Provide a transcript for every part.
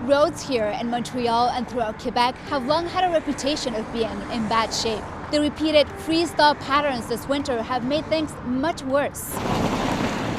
Roads here in Montreal and throughout Quebec have long had a reputation of being in bad shape. The repeated freeze-thaw patterns this winter have made things much worse.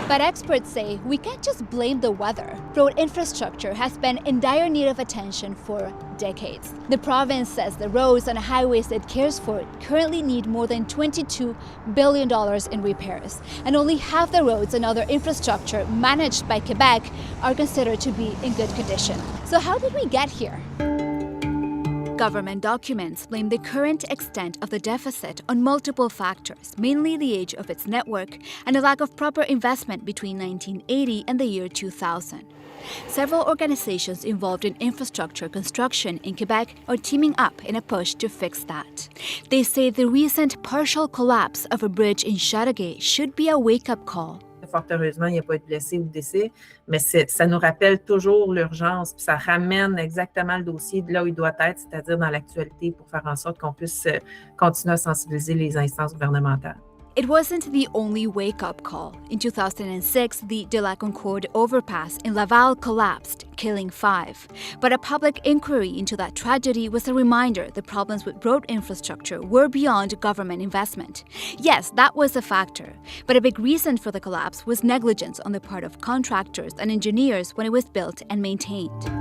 But experts say we can't just blame the weather. Road infrastructure has been in dire need of attention for decades. The province says the roads and highways it cares for currently need more than $22 billion in repairs, and only half the roads and other infrastructure managed by Quebec are considered to be in good condition. So how did we get here? Government documents blame the current extent of the deficit on multiple factors, mainly the age of its network and a lack of proper investment between 1980 and the year 2000. Several organizations involved in infrastructure construction in Quebec are teaming up in a push to fix that. They say the recent partial collapse of a bridge in Châteauguay should be a wake-up call. Fort heureusement, il n'y a pas eu de blessés ou de décès, mais ça nous rappelle toujours l'urgence, puis ça ramène exactement le dossier de là où il doit être, c'est-à-dire dans l'actualité, pour faire en sorte qu'on puisse continuer à sensibiliser les instances gouvernementales. It wasn't the only wake-up call. In 2006, the De la Concorde overpass in Laval collapsed, killing 5. But a public inquiry into that tragedy was a reminder the problems with road infrastructure were beyond government investment. Yes, that was a factor, but a big reason for the collapse was negligence on the part of contractors and engineers when it was built and maintained.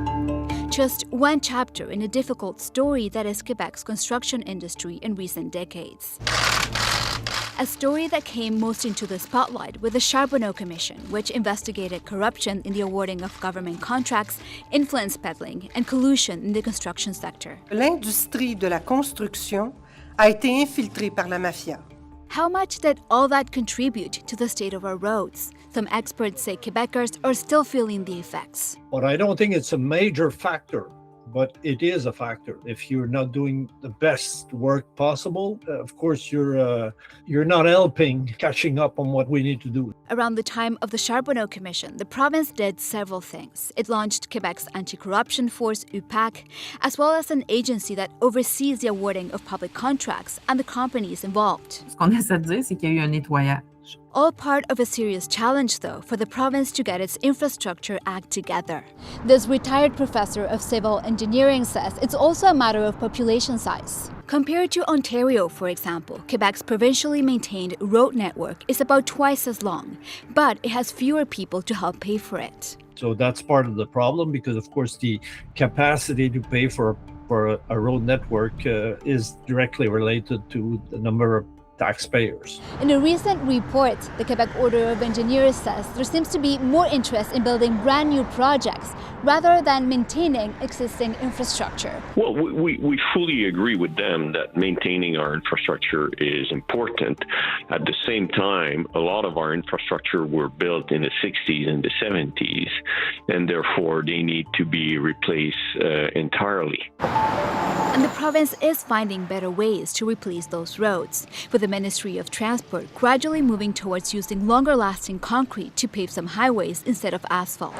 Just one chapter in a difficult story that is Quebec's construction industry in recent decades. A story that came most into the spotlight with the Sharono Commission, which investigated corruption in the awarding of government contracts, influence peddling, and collusion in the construction sector. L'industrie de la construction a été infiltrée par la mafia. How much did all that contribute to the state of our roads? Some experts say Quebecers are still feeling the effects. But I don't think it's a major factor, but it is a factor. If you're not doing the best work possible, of course you're not helping catching up on what we need to do. Around the time of the Sharono Commission, the province did several things. It launched Quebec's anti-corruption force, UPAC, as well as an agency that oversees the awarding of public contracts and the companies involved. Ce qu'on essaie de dire, c'est qu'il y a eu un nettoyage. All part of a serious challenge, though, for the province to get its infrastructure act together. This retired professor of civil engineering says it's also a matter of population size. Compared to Ontario, for example, Quebec's provincially maintained road network is about twice as long, but it has fewer people to help pay for it. So that's part of the problem because, of course, the capacity to pay for a road network is directly related to the number of taxpayers. In a recent report, the Quebec Order of Engineers says there seems to be more interest in building brand new projects rather than maintaining existing infrastructure. Well, we fully agree with them that maintaining our infrastructure is important. At the same time, a lot of our infrastructure were built in the 60s and the 70s, and therefore they need to be replaced entirely. And the province is finding better ways to replace those roads, with the Ministry of Transport gradually moving towards using longer-lasting concrete to pave some highways instead of asphalt.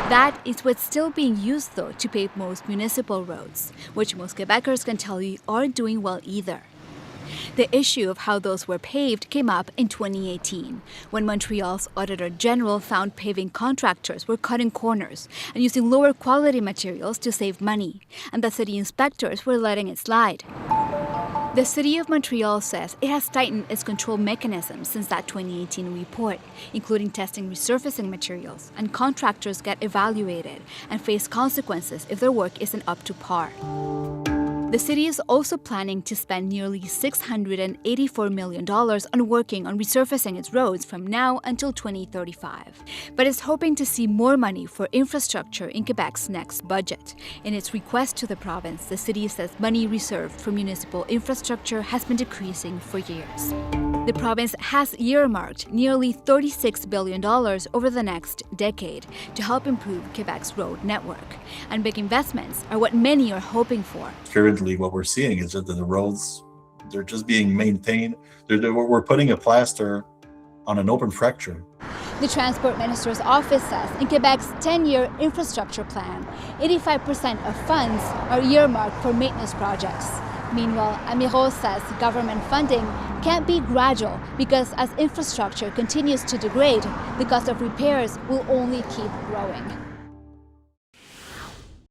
That is what's still being used, though, to pave most municipal roads, which most Quebecers can tell you aren't doing well either. The issue of how those were paved came up in 2018, when Montreal's Auditor General found paving contractors were cutting corners and using lower quality materials to save money, and the city inspectors were letting it slide. The City of Montreal says it has tightened its control mechanisms since that 2018 report, including testing resurfacing materials, and contractors get evaluated and face consequences if their work isn't up to par. The city is also planning to spend nearly $684 million on working on resurfacing its roads from now until 2035, but is hoping to see more money for infrastructure in Quebec's next budget. In its request to the province, the city says money reserved for municipal infrastructure has been decreasing for years. The province has earmarked nearly $36 billion over the next decade to help improve Quebec's road network, and big investments are what many are hoping for. Currently, what we're seeing is that the roads, they're just being maintained. We're putting a plaster on an open fracture. The Transport Minister's office says in Quebec's 10-year infrastructure plan, 85% of funds are earmarked for maintenance projects. Meanwhile, Amiro says government funding can't be gradual because as infrastructure continues to degrade, the cost of repairs will only keep growing.